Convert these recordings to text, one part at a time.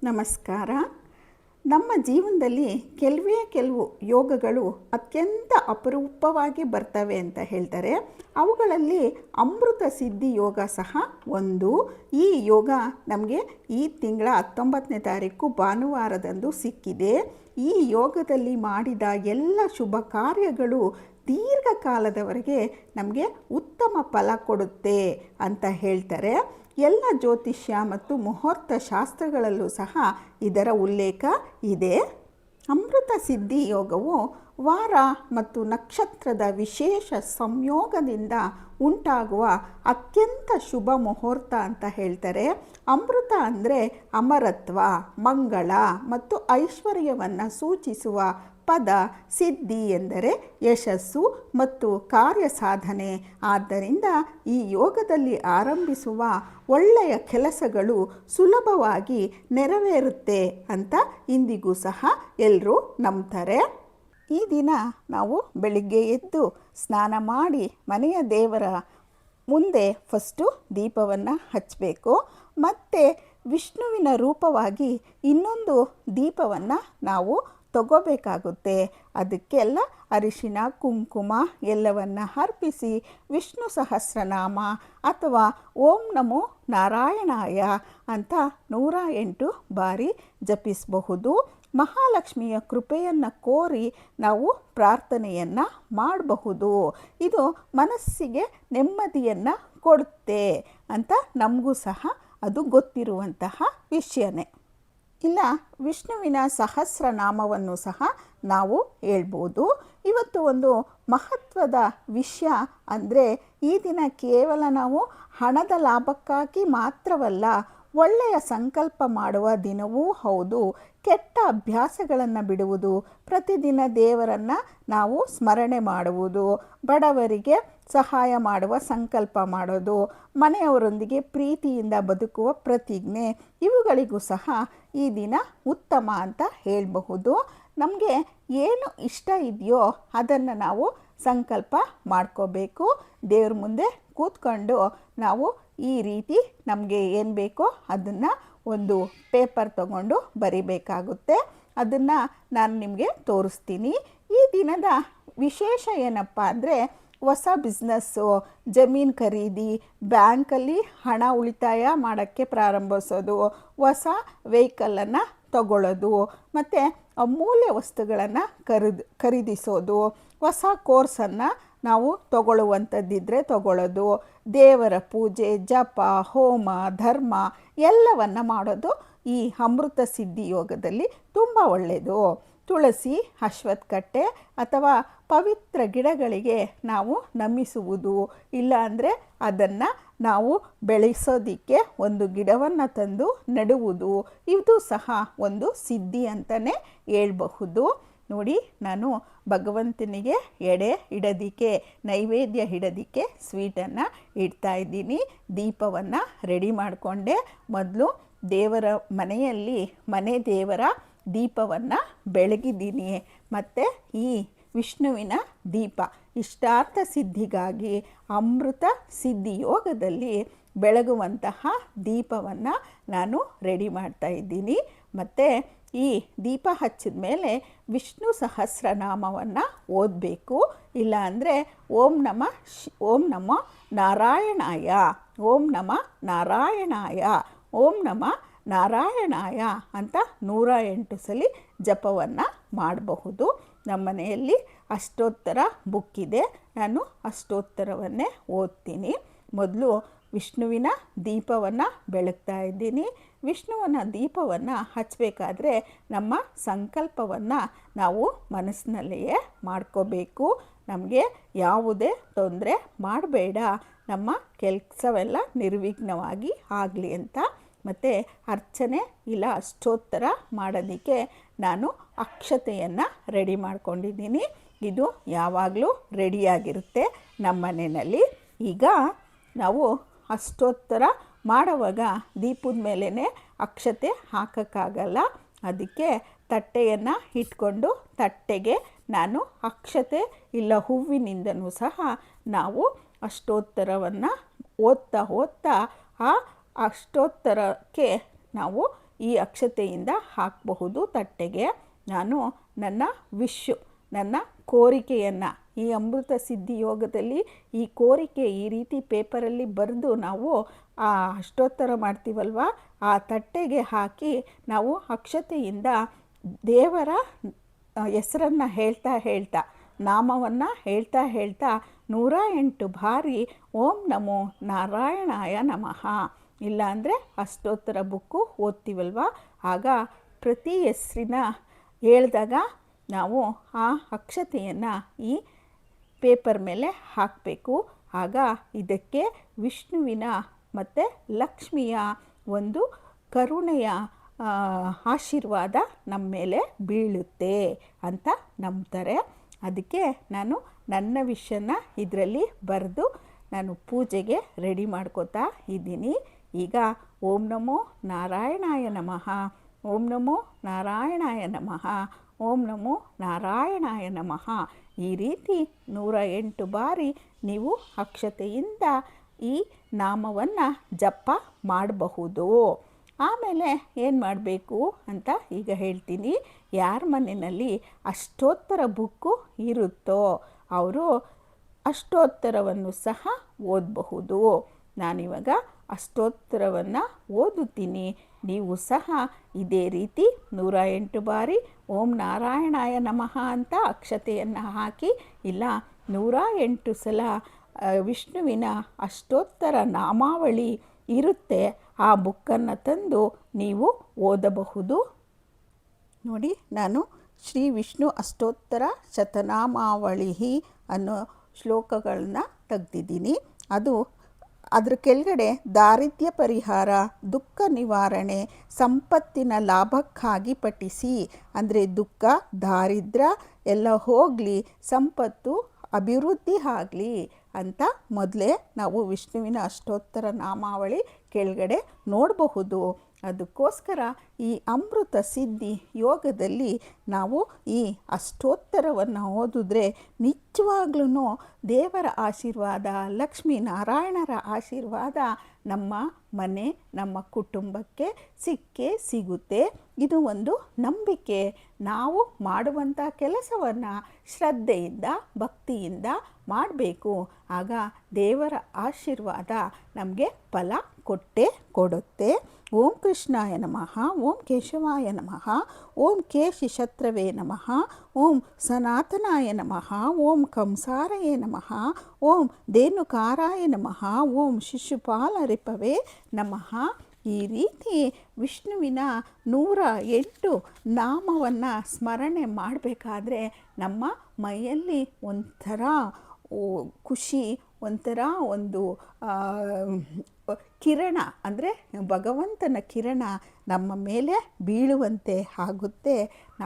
ನಮಸ್ಕಾರ. ನಮ್ಮ ಜೀವನದಲ್ಲಿ ಕೆಲವು ಯೋಗಗಳು ಅತ್ಯಂತ ಅಪರೂಪವಾಗಿ ಬರ್ತವೆ ಅಂತ ಹೇಳ್ತಾರೆ. ಅವುಗಳಲ್ಲಿ ಅಮೃತ ಸಿದ್ಧಿ ಯೋಗ ಸಹ ಒಂದು. ಈ ಯೋಗ ನಮಗೆ ಈ ತಿಂಗಳ 19ನೇ ತಾರೀಕು ಭಾನುವಾರದಂದು ಸಿಕ್ಕಿದೆ. ಈ ಯೋಗದಲ್ಲಿ ಮಾಡಿದ ಎಲ್ಲ ಶುಭ ಕಾರ್ಯಗಳು ದೀರ್ಘಕಾಲದವರೆಗೆ ನಮಗೆ ಉತ್ತಮ ಫಲ ಕೊಡುತ್ತೆ ಅಂತ ಹೇಳ್ತಾರೆ. ಎಲ್ಲ ಜ್ಯೋತಿಷ್ಯ ಮತ್ತು ಮುಹೂರ್ತ ಶಾಸ್ತ್ರಗಳಲ್ಲೂ ಸಹ ಇದರ ಉಲ್ಲೇಖ ಇದೆ. ಅಮೃತ ಸಿದ್ಧಿ ಯೋಗವು ವಾರ ಮತ್ತು ನಕ್ಷತ್ರದ ವಿಶೇಷ ಸಂಯೋಗದಿಂದ ಉಂಟಾಗುವ ಅತ್ಯಂತ ಶುಭ ಮುಹೂರ್ತ ಅಂತ ಹೇಳ್ತಾರೆ. ಅಮೃತ ಅಂದರೆ ಅಮರತ್ವ, ಮಂಗಳ ಮತ್ತು ಐಶ್ವರ್ಯವನ್ನು ಸೂಚಿಸುವ ಪದ. ಸಿದ್ಧಿ ಎಂದರೆ ಯಶಸ್ಸು ಮತ್ತು ಕಾರ್ಯ ಸಾಧನೆ. ಆದ್ದರಿಂದ ಈ ಯೋಗದಲ್ಲಿ ಆರಂಭಿಸುವ ಒಳ್ಳೆಯ ಕೆಲಸಗಳು ಸುಲಭವಾಗಿ ನೆರವೇರುತ್ತೆ ಅಂತ ಇಂದಿಗೂ ಸಹ ಎಲ್ಲರೂ ನಂಬ್ತಾರೆ. ಈ ದಿನ ನಾವು ಬೆಳಿಗ್ಗೆ ಎದ್ದು ಸ್ನಾನ ಮಾಡಿ ಮನೆಯ ದೇವರ ಮುಂದೆ ಫಸ್ಟು ದೀಪವನ್ನು ಹಚ್ಚಬೇಕು. ಮತ್ತು ವಿಷ್ಣುವಿನ ರೂಪವಾಗಿ ಇನ್ನೊಂದು ದೀಪವನ್ನು ನಾವು ತಗೋಬೇಕಾಗುತ್ತೆ. ಅದಕ್ಕೆಲ್ಲ ಅರಿಶಿನ, ಕುಂಕುಮ ಎಲ್ಲವನ್ನು ಅರ್ಪಿಸಿ ವಿಷ್ಣು ಸಹಸ್ರನಾಮ ಅಥವಾ ಓಂ ನಮೋ ನಾರಾಯಣಾಯ ಅಂತ 108 ಬಾರಿ ಜಪಿಸಬಹುದು. ಮಹಾಲಕ್ಷ್ಮಿಯ ಕೃಪೆಯನ್ನು ಕೋರಿ ನಾವು ಪ್ರಾರ್ಥನೆಯನ್ನು ಮಾಡಬಹುದು. ಇದು ಮನಸ್ಸಿಗೆ ನೆಮ್ಮದಿಯನ್ನು ಕೊಡುತ್ತೆ ಅಂತ ನಮಗೂ ಸಹ ಅದು ಗೊತ್ತಿರುವಂತಹ ವಿಷಯನೇ. ಇಲ್ಲ, ವಿಷ್ಣುವಿನ ಸಹಸ್ರನಾಮವನ್ನು ಸಹ ನಾವು ಹೇಳ್ಬೋದು. ಇವತ್ತು ಒಂದು ಮಹತ್ವದ ವಿಷಯ ಅಂದರೆ ಈ ದಿನ ಕೇವಲ ನಾವು ಹಣದ ಲಾಭಕ್ಕಾಗಿ ಮಾತ್ರವಲ್ಲ, ಒಳ್ಳೆಯ ಸಂಕಲ್ಪ ಮಾಡುವ ದಿನವೂ ಹೌದು. ಕೆಟ್ಟ ಅಭ್ಯಾಸಗಳನ್ನು ಬಿಡುವುದು, ಪ್ರತಿದಿನ ದೇವರನ್ನು ನಾವು ಸ್ಮರಣೆ ಮಾಡುವುದು, ಬಡವರಿಗೆ ಸಹಾಯ ಮಾಡುವ ಸಂಕಲ್ಪ ಮಾಡೋದು, ಮನೆಯವರೊಂದಿಗೆ ಪ್ರೀತಿಯಿಂದ ಬದುಕುವ ಪ್ರತಿಜ್ಞೆ, ಇವುಗಳಿಗೂ ಸಹ ಈ ದಿನ ಉತ್ತಮ ಅಂತ ಹೇಳಬಹುದು. ನಮಗೆ ಏನು ಇಷ್ಟ ಇದೆಯೋ ಅದನ್ನು ನಾವು ಸಂಕಲ್ಪ ಮಾಡ್ಕೋಬೇಕು. ದೇವ್ರ ಮುಂದೆ ಕೂತ್ಕೊಂಡು ನಾವು ಈ ರೀತಿ ನಮಗೆ ಏನು ಬೇಕೋ ಅದನ್ನು ಒಂದು ಪೇಪರ್ ತಗೊಂಡು ಬರಿಬೇಕಾಗುತ್ತೆ. ಅದನ್ನು ನಾನು ನಿಮಗೆ ತೋರಿಸ್ತೀನಿ. ಈ ದಿನದ ವಿಶೇಷ ಏನಪ್ಪ ಅಂದರೆ ಹೊಸ ಬಿಸ್ನೆಸ್ಸು, ಜಮೀನು ಖರೀದಿ, ಬ್ಯಾಂಕಲ್ಲಿ ಹಣ ಉಳಿತಾಯ ಮಾಡೋಕ್ಕೆ ಪ್ರಾರಂಭಿಸೋದು, ಹೊಸ ವೆಹಿಕಲನ್ನು ತಗೊಳ್ಳೋದು, ಮತ್ತು ಅಮೂಲ್ಯ ವಸ್ತುಗಳನ್ನು ಖರೀದಿಸೋದು, ಹೊಸ ಕೋರ್ಸನ್ನು ನಾವು ತಗೊಳ್ಳುವಂಥದ್ದಿದ್ದರೆ ತಗೊಳ್ಳೋದು, ದೇವರ ಪೂಜೆ, ಜಪ, ಹೋಮ, ಧರ್ಮ ಎಲ್ಲವನ್ನು ಮಾಡೋದು ಈ ಅಮೃತ ಸಿದ್ಧಿ ಯೋಗದಲ್ಲಿ ತುಂಬ ಒಳ್ಳೆಯದು. ತುಳಸಿ, ಅಶ್ವತ್ಥಕಟ್ಟೆ ಅಥವಾ ಪವಿತ್ರ ಗಿಡಗಳಿಗೆ ನಾವು ನಮಿಸುವುದು, ಇಲ್ಲಾಂದರೆ ಅದನ್ನು ನಾವು ಬೆಳೆಸೋದಕ್ಕೆ ಒಂದು ಗಿಡವನ್ನು ತಂದು ನೆಡುವುದು, ಇದು ಸಹ ಒಂದು ಸಿದ್ಧಿ ಅಂತಲೇ ಹೇಳ್ಬಹುದು. ನೋಡಿ, ನಾನು ಭಗವಂತನಿಗೆ ಎಡೆ ಇಡೋದಕ್ಕೆ, ನೈವೇದ್ಯ ಇಡೋದಕ್ಕೆ ಸ್ವೀಟನ್ನು ಇಡ್ತಾಯಿದ್ದೀನಿ. ದೀಪವನ್ನು ರೆಡಿ ಮಾಡಿಕೊಂಡೆ. ಮೊದಲು ದೇವರ ಮನೆಯಲ್ಲಿ ಮನೆ ದೇವರ ದೀಪವನ್ನು ಬೆಳಗಿದ್ದೀನಿ. ಮತ್ತು ಈ ವಿಷ್ಣುವಿನ ದೀಪ ಇಷ್ಟಾರ್ಥ ಸಿದ್ಧಿಗಾಗಿ ಅಮೃತ ಸಿದ್ಧಿ ಯೋಗದಲ್ಲಿ ಬೆಳಗುವಂತಹ ದೀಪವನ್ನು ನಾನು ರೆಡಿ ಮಾಡ್ತಾಯಿದ್ದೀನಿ. ಮತ್ತು ಈ ದೀಪ ಹಚ್ಚಿದ ಮೇಲೆ ವಿಷ್ಣು ಸಹಸ್ರನಾಮವನ್ನು ಓದಬೇಕು. ಇಲ್ಲಾಂದರೆ ಓಂ ನಮೋ ನಾರಾಯಣಾಯ, ಓಂ ನಮಃ ನಾರಾಯಣಾಯ, ಓಂ ನಮಃ ನಾರಾಯಣಾಯ ಅಂತ 108 ಸಲ ಜಪವನ್ನು ಮಾಡಬಹುದು. ನಮ್ಮ ಮನೆಯಲ್ಲಿ ಅಷ್ಟೋತ್ತರ ಬುಕ್ ಇದೆ, ನಾನು ಅಷ್ಟೋತ್ತರವನ್ನೇ ಓದ್ತೀನಿ. ಮೊದಲು ವಿಷ್ಣುವಿನ ದೀಪವನ್ನು ಬೆಳಗ್ತಾ ಇದ್ದೀನಿ. ವಿಷ್ಣುವಿನ ದೀಪವನ್ನು ಹಚ್ಚಬೇಕಾದ್ರೆ ನಮ್ಮ ಸಂಕಲ್ಪವನ್ನು ನಾವು ಮನಸ್ಸಿನಲ್ಲಿಯೇ ಮಾಡ್ಕೋಬೇಕು. ನಮಗೆ ಯಾವುದೇ ತೊಂದರೆ ಮಾಡಬೇಡ, ನಮ್ಮ ಕೆಲಸವೆಲ್ಲ ನಿರ್ವಿಘ್ನವಾಗಿ ಆಗಲಿ ಅಂತ. ಮತ್ತು ಅರ್ಚನೆ ಇಲ್ಲ ಅಷ್ಟೋತ್ತರ ಮಾಡೋದಕ್ಕೆ ನಾನು ಅಕ್ಷತೆಯನ್ನು ರೆಡಿ ಮಾಡ್ಕೊಂಡಿದ್ದೀನಿ. ಇದು ಯಾವಾಗಲೂ ರೆಡಿಯಾಗಿರುತ್ತೆ ನಮ್ಮ ಮನೆಯಲ್ಲಿ. ಈಗ ನಾವು ಅಷ್ಟೋತ್ತರ ಮಾಡುವಾಗ ದೀಪದ ಮೇಲೇ ಅಕ್ಷತೆ ಹಾಕೋಕ್ಕಾಗಲ್ಲ. ಅದಕ್ಕೆ ತಟ್ಟೆಯನ್ನು ಇಟ್ಕೊಂಡು ತಟ್ಟೆಗೆ ನಾನು ಅಕ್ಷತೆ ಇಲ್ಲ ಹೂವಿನಿಂದನೂ ಸಹ ನಾವು ಅಷ್ಟೋತ್ತರವನ್ನು ಓದ್ತಾ ಆ ಅಷ್ಟೋತ್ತರಕ್ಕೆ ನಾವು ಈ ಅಕ್ಷತೆಯಿಂದ ಹಾಕಬಹುದು ತಟ್ಟೆಗೆ. ನಾನು ನನ್ನ ನನ್ನ ಕೋರಿಕೆಯನ್ನು ಈ ಅಮೃತ ಸಿದ್ಧಿ ಯೋಗದಲ್ಲಿ ಈ ಕೋರಿಕೆ ಈ ರೀತಿ ಪೇಪರಲ್ಲಿ ಬರೆದು ನಾವು ಆ ಅಷ್ಟೋತ್ತರ ಮಾಡ್ತೀವಲ್ವ, ಆ ತಟ್ಟೆಗೆ ಹಾಕಿ ನಾವು ಅಕ್ಷತೆಯಿಂದ ದೇವರ ಹೆಸರನ್ನು ಹೇಳ್ತಾ ನಾಮವನ್ನು ಹೇಳ್ತಾ 108 ಬಾರಿ ಓಂ ನಮೋ ನಾರಾಯಣಾಯ ನಮಃ, ಇಲ್ಲಾಂದರೆ ಅಷ್ಟೋತ್ತರ ಬುಕ್ಕು ಓದ್ತೀವಲ್ವ, ಆಗ ಪ್ರತಿ ಹೆಸರಿನ ಹೇಳಿದಾಗ ನಾವು ಆ ಅಕ್ಷತೆಯನ್ನು ಈ ಪೇಪರ್ ಮೇಲೆ ಹಾಕಬೇಕು. ಆಗ ಇದಕ್ಕೆ ವಿಷ್ಣುವಿನ ಮತ್ತು ಲಕ್ಷ್ಮಿಯ ಒಂದು ಕರುಣೆಯ ಆಶೀರ್ವಾದ ನಮ್ಮ ಮೇಲೆ ಬೀಳುತ್ತೆ ಅಂತ ನಂಬ್ತಾರೆ. ಅದಕ್ಕೆ ನಾನು ನನ್ನ ವಿಷಯನ ಇದರಲ್ಲಿ ಬರೆದು ನಾನು ಪೂಜೆಗೆ ರೆಡಿ ಮಾಡ್ಕೋತಾ ಇದ್ದೀನಿ. ಈಗ ಓಂ ನಮೋ ನಾರಾಯಣಾಯ ನಮಃ, ಓಂ ನಮೋ ನಾರಾಯಣಾಯ ನಮಃ, ಓಂ ನಮೋ ನಾರಾಯಣಾಯ ನಮಃ ಈ ರೀತಿ 108 ಬಾರಿ ನೀವು ಅಕ್ಷತೆಯಿಂದ ಈ ನಾಮವನ್ನು ಜಪ ಮಾಡಬಹುದು. ಆಮೇಲೆ ಏನು ಮಾಡಬೇಕು ಅಂತ ಈಗ ಹೇಳ್ತೀನಿ. ಯಾರ ಮನೆಯಲ್ಲಿ ಅಷ್ಟೋತ್ತರ ಬುಕ್ಕು ಇರುತ್ತೋ ಅವರು ಅಷ್ಟೋತ್ತರವನ್ನು ಸಹ ಓದಬಹುದು. ನಾನಿವಾಗ ಅಷ್ಟೋತ್ತರವನ್ನು ಓದುತ್ತೀನಿ. ನೀವು ಸಹ ಇದೇ ರೀತಿ 108 ಬಾರಿ ಓಂ ನಾರಾಯಣಾಯ ನಮಃ ಅಂತ ಅಕ್ಷತೆಯನ್ನು ಹಾಕಿ, ಇಲ್ಲ 108 ಸಲ ವಿಷ್ಣುವಿನ ಅಷ್ಟೋತ್ತರ ನಾಮಾವಳಿ ಇರುತ್ತೆ, ಆ ಬುಕ್ಕನ್ನು ತಂದು ನೀವು ಓದಬಹುದು. ನೋಡಿ, ನಾನು ಶ್ರೀ ವಿಷ್ಣು ಅಷ್ಟೋತ್ತರ ಶತನಾಮಾವಳಿ ಅನ್ನೋ ಶ್ಲೋಕಗಳನ್ನ ತೆಗೆದಿದ್ದೀನಿ. ಅದ್ರ ಕೆಳಗಡೆ ದಾರಿದ್ರ್ಯ ಪರಿಹಾರ, ದುಃಖ ನಿವಾರಣೆ, ಸಂಪತ್ತಿನ ಲಾಭಕ್ಕಾಗಿ ಪಠಿಸಿ, ಅಂದರೆ ದುಃಖ ದಾರಿದ್ರ್ಯ ಎಲ್ಲ ಹೋಗಲಿ, ಸಂಪತ್ತು ಅಭಿವೃದ್ಧಿ ಆಗಲಿ ಅಂತ ಮೊದಲೇ ನಾವು ವಿಷ್ಣುವಿನ ಅಷ್ಟೋತ್ತರ ನಾಮಾವಳಿ ಕೆಳಗಡೆ ನೋಡಬಹುದು. ಅದಕ್ಕೋಸ್ಕರ ಈ ಅಮೃತ ಸಿದ್ಧಿ ಯೋಗದಲ್ಲಿ ನಾವು ಈ ಅಷ್ಟೋತ್ತರವನ್ನು ಓದಿದ್ರೆ ನಿಜವಾಗ್ಲೂ ದೇವರ ಆಶೀರ್ವಾದ, ಲಕ್ಷ್ಮೀ ನಾರಾಯಣರ ಆಶೀರ್ವಾದ ನಮ್ಮ ಮನೆ, ನಮ್ಮ ಕುಟುಂಬಕ್ಕೆ ಸಿಕ್ಕೇ ಸಿಗುತ್ತೆ. ಇದು ಒಂದು ನಂಬಿಕೆ. ನಾವು ಮಾಡುವಂಥ ಕೆಲಸವನ್ನು ಶ್ರದ್ಧೆಯಿಂದ ಭಕ್ತಿಯಿಂದ ಮಾಡಬೇಕು. ಆಗ ದೇವರ ಆಶೀರ್ವಾದ ನಮಗೆ ಫಲ ಕೊಟ್ಟೇ ಕೊಡುತ್ತೆ. ಓಂ ಕೃಷ್ಣಾಯ ನಮಃ, ಓಂ ಕೇಶವಾಯ ನಮಃ, ಓಂ ಕೇಶಿಶತ್ರವೇ ನಮಃ, ಓಂ ಸನಾತನಾಯ ನಮಃ, ಓಂ ಕಂಸಾರಯೇ ನಮಃ, ಓಂ ಧೇನುಕಾರಾಯ ನಮಃ, ಓಂ ಶಿಶುಪಾಲರಿಪವೇ ನಮಃ. ಈ ರೀತಿ ವಿಷ್ಣುವಿನ 108 ನಾಮವನ್ನು ಸ್ಮರಣೆ ಮಾಡಬೇಕಾದ್ರೆ ನಮ್ಮ ಮೈಯಲ್ಲಿ ಒಂಥರ ಖುಷಿ, ಒಂಥರ ಒಂದು ಕಿರಣ, ಅಂದರೆ ಭಗವಂತನ ಕಿರಣ ನಮ್ಮ ಮೇಲೆ ಬೀಳುವಂತೆ ಆಗುತ್ತೆ.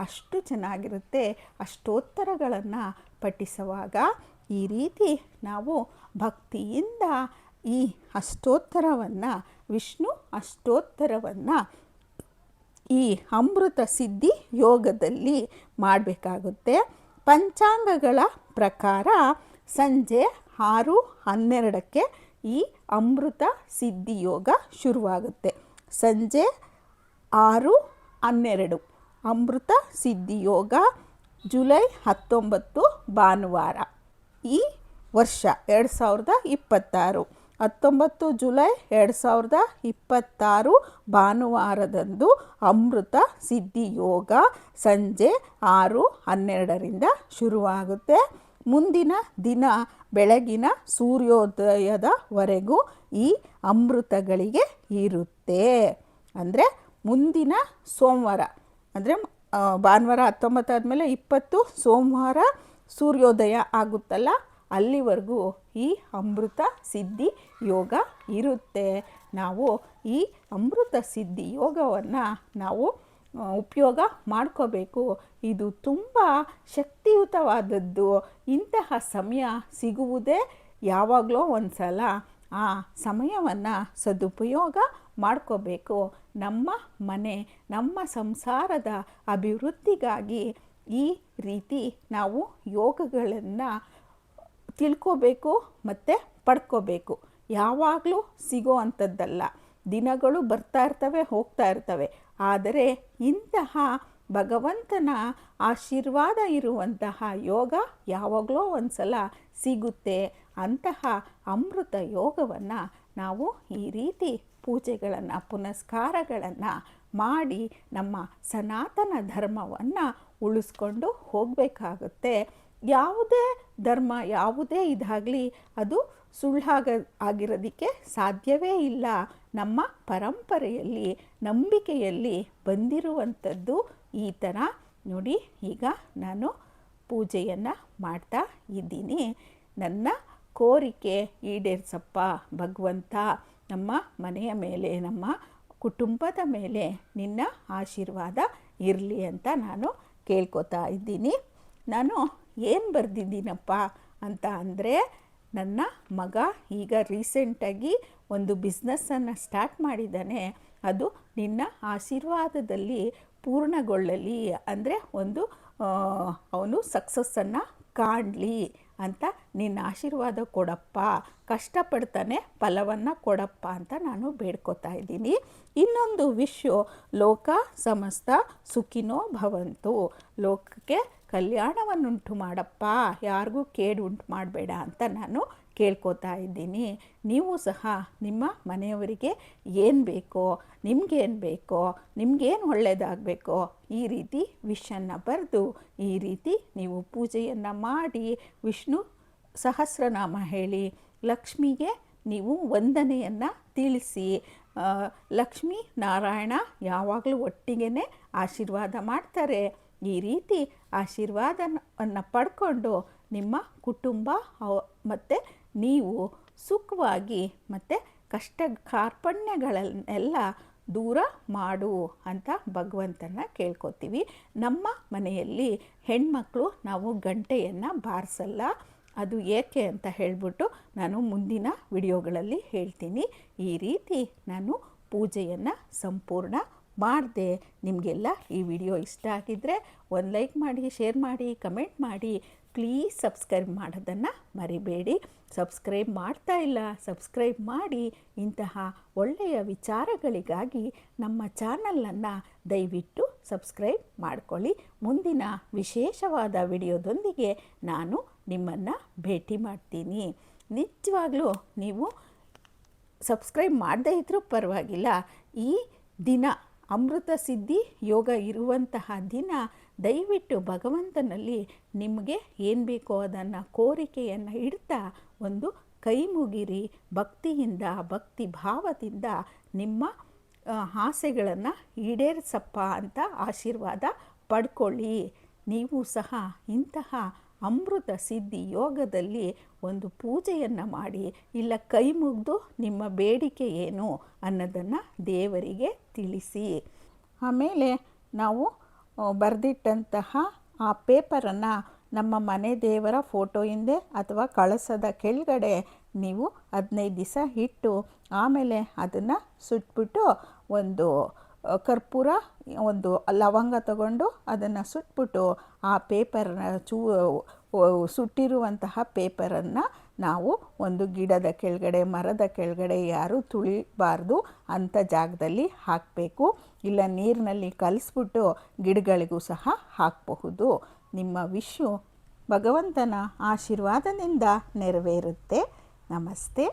ಅಷ್ಟು ಚೆನ್ನಾಗಿರುತ್ತೆ ಅಷ್ಟೋತ್ತರಗಳನ್ನು ಪಠಿಸುವಾಗ. ಈ ರೀತಿ ನಾವು ಭಕ್ತಿಯಿಂದ ಈ ಅಷ್ಟೋತ್ತರವನ್ನು, ವಿಷ್ಣು ಅಷ್ಟೋತ್ತರವನ್ನು ಈ ಅಮೃತ ಸಿದ್ಧಿ ಯೋಗದಲ್ಲಿ ಮಾಡಬೇಕಾಗುತ್ತೆ. ಪಂಚಾಂಗಗಳ ಪ್ರಕಾರ ಸಂಜೆ 6:12ಕ್ಕೆ ಈ ಅಮೃತ ಸಿದ್ಧಿ ಯೋಗ ಶುರುವಾಗುತ್ತೆ. ಸಂಜೆ 6:12 ಅಮೃತ ಸಿದ್ಧಿ ಯೋಗ, ಜುಲೈ 19 ಭಾನುವಾರ, ಈ ವರ್ಷ 2026 19 ಜುಲೈ 2026 ಭಾನುವಾರದಂದು ಅಮೃತ ಸಿದ್ಧಿ ಯೋಗ ಸಂಜೆ 6:12ರಿಂದ ಶುರುವಾಗುತ್ತೆ. ಮುಂದಿನ ದಿನ ಬೆಳಗಿನ ಸೂರ್ಯೋದಯದವರೆಗೂ ಈ ಅಮೃತಗಳಿಗೆ ಇರುತ್ತೆ. ಅಂದರೆ ಮುಂದಿನ ಸೋಮವಾರ, ಅಂದರೆ ಭಾನುವಾರ 19 ಆದಮೇಲೆ 20 ಸೋಮವಾರ ಸೂರ್ಯೋದಯ ಆಗುತ್ತಲ್ಲ, ಅಲ್ಲಿವರೆಗೂ ಈ ಅಮೃತ ಸಿದ್ಧಿ ಯೋಗ ಇರುತ್ತೆ. ನಾವು ಈ ಅಮೃತ ಸಿದ್ಧಿ ಯೋಗವನ್ನು ನಾವು ಉಪಯೋಗ ಮಾಡ್ಕೋಬೇಕು. ಇದು ತುಂಬ ಶಕ್ತಿಯುತವಾದದ್ದು. ಇಂತಹ ಸಮಯ ಸಿಗುವುದೇ ಯಾವಾಗಲೋ ಒಂದು ಸಲ. ಆ ಸಮಯವನ್ನು ಸದುಪಯೋಗ ಮಾಡ್ಕೋಬೇಕು. ನಮ್ಮ ಮನೆ, ನಮ್ಮ ಸಂಸಾರದ ಅಭಿವೃದ್ಧಿಗಾಗಿ ಈ ರೀತಿ ನಾವು ಯೋಗಗಳನ್ನು ತಿಳ್ಕೋಬೇಕು ಮತ್ತು ಪಡ್ಕೋಬೇಕು. ಯಾವಾಗಲೂ ಸಿಗೋ ಅಂಥದ್ದಲ್ಲ. ದಿನಗಳು ಬರ್ತಾ ಇರ್ತವೆ, ಹೋಗ್ತಾ ಇರ್ತವೆ. ಆದರೆ ಇಂತಹ ಭಗವಂತನ ಆಶೀರ್ವಾದ ಇರುವಂತಹ ಯೋಗ ಯಾವಾಗಲೋ ಒಂದು ಸಲ ಸಿಗುತ್ತೆ. ಅಂತಹ ಅಮೃತ ಯೋಗವನ್ನು ನಾವು ಈ ರೀತಿ ಪೂಜೆಗಳನ್ನು ಪುನಸ್ಕಾರಗಳನ್ನು ಮಾಡಿ ನಮ್ಮ ಸನಾತನ ಧರ್ಮವನ್ನು ಉಳಿಸ್ಕೊಂಡು ಹೋಗಬೇಕಾಗುತ್ತೆ. ಯಾವುದೇ ಧರ್ಮ ಯಾವುದೇ ಇದಾಗಲಿ ಅದು ಆಗಿರೋದಕ್ಕೆ ಸಾಧ್ಯವೇ ಇಲ್ಲ. ನಮ್ಮ ಪರಂಪರೆಯಲ್ಲಿ ನಂಬಿಕೆಯಲ್ಲಿ ಬಂದಿರುವಂಥದ್ದು ಈ ಥರ ನೋಡಿ. ಈಗ ನಾನು ಪೂಜೆಯನ್ನು ಮಾಡ್ತಾ ಇದ್ದೀನಿ. ನನ್ನ ಕೋರಿಕೆ ಈಡೇರಿಸಪ್ಪ ಭಗವಂತ, ನಮ್ಮ ಮನೆಯ ಮೇಲೆ ನಮ್ಮ ಕುಟುಂಬದ ಮೇಲೆ ನಿನ್ನ ಆಶೀರ್ವಾದ ಇರಲಿ ಅಂತ ನಾನು ಕೇಳ್ಕೊತಾ ಇದ್ದೀನಿ. ನಾನು ಏನು ಬರೆದಿದ್ದೀನಪ್ಪ ಅಂತ ಅಂದರೆ, ನನ್ನ ಮಗ ಈಗ ರೀಸೆಂಟಾಗಿ ಒಂದು ಬಿಸ್ನೆಸ್ಸನ್ನು ಸ್ಟಾರ್ಟ್ ಮಾಡಿದ್ದಾನೆ. ಅದು ನಿನ್ನ ಆಶೀರ್ವಾದದಲ್ಲಿ ಪೂರ್ಣಗೊಳ್ಳಲಿ, ಅಂದರೆ ಒಂದು ಅವನು ಸಕ್ಸಸ್ಸನ್ನು ಕಾಣಲಿ ಅಂತ ನಿನ್ನ ಆಶೀರ್ವಾದ ಕೊಡಪ್ಪ, ಕಷ್ಟಪಡ್ತಾನೆ ಫಲವನ್ನು ಕೊಡಪ್ಪ ಅಂತ ನಾನು ಬೇಡ್ಕೊತಾ ಇದ್ದೀನಿ. ಇನ್ನೊಂದು ವಿಷಯ, ಲೋಕ ಸಮಸ್ತ ಸುಖಿನೋ ಭವಂತು, ಲೋಕಕ್ಕೆ ಕಲ್ಯಾಣವನ್ನುಂಟು ಮಾಡಪ್ಪ, ಯಾರಿಗೂ ಕೇಡು ಉಂಟು ಮಾಡಬೇಡ ಅಂತ ನಾನು ಕೇಳ್ಕೊತಾ ಇದ್ದೀನಿ. ನೀವು ಸಹ ನಿಮ್ಮ ಮನೆಯವರಿಗೆ ಏನು ಬೇಕೋ, ನಿಮಗೇನು ಬೇಕೋ, ನಿಮಗೇನು ಒಳ್ಳೆಯದಾಗಬೇಕೋ ಈ ರೀತಿ ವಿಷನ್ನು ಬರೆದು ಈ ರೀತಿ ನೀವು ಪೂಜೆಯನ್ನು ಮಾಡಿ ವಿಷ್ಣು ಸಹಸ್ರನಾಮ ಹೇಳಿ ಲಕ್ಷ್ಮಿಗೆ ನೀವು ವಂದನೆಯನ್ನು ತಿಳಿಸಿ. ಲಕ್ಷ್ಮೀ ನಾರಾಯಣ ಯಾವಾಗಲೂ ಒಟ್ಟಿಗೆ ಆಶೀರ್ವಾದ ಮಾಡ್ತಾರೆ. ಈ ರೀತಿ ಆಶೀರ್ವಾದವನ್ನು ಪಡ್ಕೊಂಡು ನಿಮ್ಮ ಕುಟುಂಬ ಮತ್ತು ನೀವು ಸುಖವಾಗಿ ಮತ್ತು ಕಷ್ಟ ಕಾರ್ಪಣ್ಯಗಳನ್ನೆಲ್ಲ ದೂರ ಮಾಡು ಅಂತ ಭಗವಂತನ ಕೇಳ್ಕೊತೀವಿ. ನಮ್ಮ ಮನೆಯಲ್ಲಿ ಹೆಣ್ಮಕ್ಳು ನಾವು ಗಂಟೆಯನ್ನು ಬಾರಿಸಲ್ಲ. ಅದು ಏಕೆ ಅಂತ ಹೇಳಿಬಿಟ್ಟು ನಾನು ಮುಂದಿನ ವಿಡಿಯೋಗಳಲ್ಲಿ ಹೇಳ್ತೀನಿ. ಈ ರೀತಿ ನಾನು ಪೂಜೆಯನ್ನು ಸಂಪೂರ್ಣ ಮಾಡಿದೆ. ನಿಮಗೆಲ್ಲ ಈ ವಿಡಿಯೋ ಇಷ್ಟ ಆಗಿದ್ದರೆ ಒಂದು ಲೈಕ್ ಮಾಡಿ, ಶೇರ್ ಮಾಡಿ, ಕಮೆಂಟ್ ಮಾಡಿ. ಪ್ಲೀಸ್ ಸಬ್ಸ್ಕ್ರೈಬ್ ಮಾಡೋದನ್ನು ಮರಿಬೇಡಿ. ಸಬ್ಸ್ಕ್ರೈಬ್ ಮಾಡ್ತಾ ಇಲ್ಲ, ಸಬ್ಸ್ಕ್ರೈಬ್ ಮಾಡಿ. ಇಂತಹ ಒಳ್ಳೆಯ ವಿಚಾರಗಳಿಗಾಗಿ ನಮ್ಮ ಚಾನಲನ್ನು ದಯವಿಟ್ಟು ಸಬ್ಸ್ಕ್ರೈಬ್ ಮಾಡ್ಕೊಳ್ಳಿ. ಮುಂದಿನ ವಿಶೇಷವಾದ ವಿಡಿಯೋದೊಂದಿಗೆ ನಾನು ನಿಮ್ಮನ್ನು ಭೇಟಿ ಮಾಡ್ತೀನಿ. ನಿಜವಾಗ್ಲೂ ನೀವು ಸಬ್ಸ್ಕ್ರೈಬ್ ಮಾಡದೇ ಇದ್ದರೂ ಪರವಾಗಿಲ್ಲ. ಈ ದಿನ ಅಮೃತ ಸಿದ್ಧಿ ಯೋಗ ಇರುವಂತಹ ದಿನ ದಯವಿಟ್ಟು ಭಗವಂತನಲ್ಲಿ ನಿಮಗೆ ಏನು ಬೇಕೋ ಅದನ್ನು ಕೋರಿಕೆಯನ್ನು ಇಡ್ತಾ ಒಂದು ಕೈ ಮುಗಿರಿ. ಭಕ್ತಿಯಿಂದ ಭಕ್ತಿ ಭಾವದಿಂದ ನಿಮ್ಮ ಆಸೆಗಳನ್ನು ಈಡೇರಿಸಪ್ಪ ಅಂತ ಆಶೀರ್ವಾದ ಪಡ್ಕೊಳ್ಳಿ. ನೀವು ಸಹ ಇಂತಹ ಅಮೃತ ಸಿದ್ಧಿ ಯೋಗದಲ್ಲಿ ಒಂದು ಪೂಜೆಯನ್ನು ಮಾಡಿ, ಇಲ್ಲ ಕೈ ಮುಗಿದು ನಿಮ್ಮ ಬೇಡಿಕೆ ಏನು ಅನ್ನೋದನ್ನು ದೇವರಿಗೆ ತಿಳಿಸಿ. ಆಮೇಲೆ ನಾವು ಬರೆದಿಟ್ಟಂತಹ ಆ ಪೇಪರನ್ನು ನಮ್ಮ ಮನೆ ದೇವರ ಫೋಟೋ ಹಿಂದೆ ಅಥವಾ ಕಳಸದ ಕೆಳಗಡೆ ನೀವು 15 ದಿವಸ ಇಟ್ಟು ಆಮೇಲೆ ಅದನ್ನು ಸುಟ್ಬಿಟ್ಟು ಒಂದು ಕರ್ಪೂರ ಒಂದು ಲವಂಗ ತಗೊಂಡು ಅದನ್ನು ಸುಟ್ಬಿಟ್ಟು ಆ ಪೇಪರ್ನ ಸುಟ್ಟಿರುವಂತಹ ಪೇಪರನ್ನು ನಾವು ಒಂದು ಗಿಡದ ಕೆಳಗಡೆ ಮರದ ಕೆಳಗಡೆ ಯಾರೂ ತುಳಿಬಾರ್ದು ಅಂಥ ಜಾಗದಲ್ಲಿ ಹಾಕಬೇಕು. ಇಲ್ಲ ನೀರಿನಲ್ಲಿ ಕಲಿಸ್ಬಿಟ್ಟು ಗಿಡಗಳಿಗೂ ಸಹ ಹಾಕಬಹುದು. ನಿಮ್ಮ ವಿಷು ಭಗವಂತನ ಆಶೀರ್ವಾದದಿಂದ ನೆರವೇರುತ್ತೆ. ನಮಸ್ತೆ.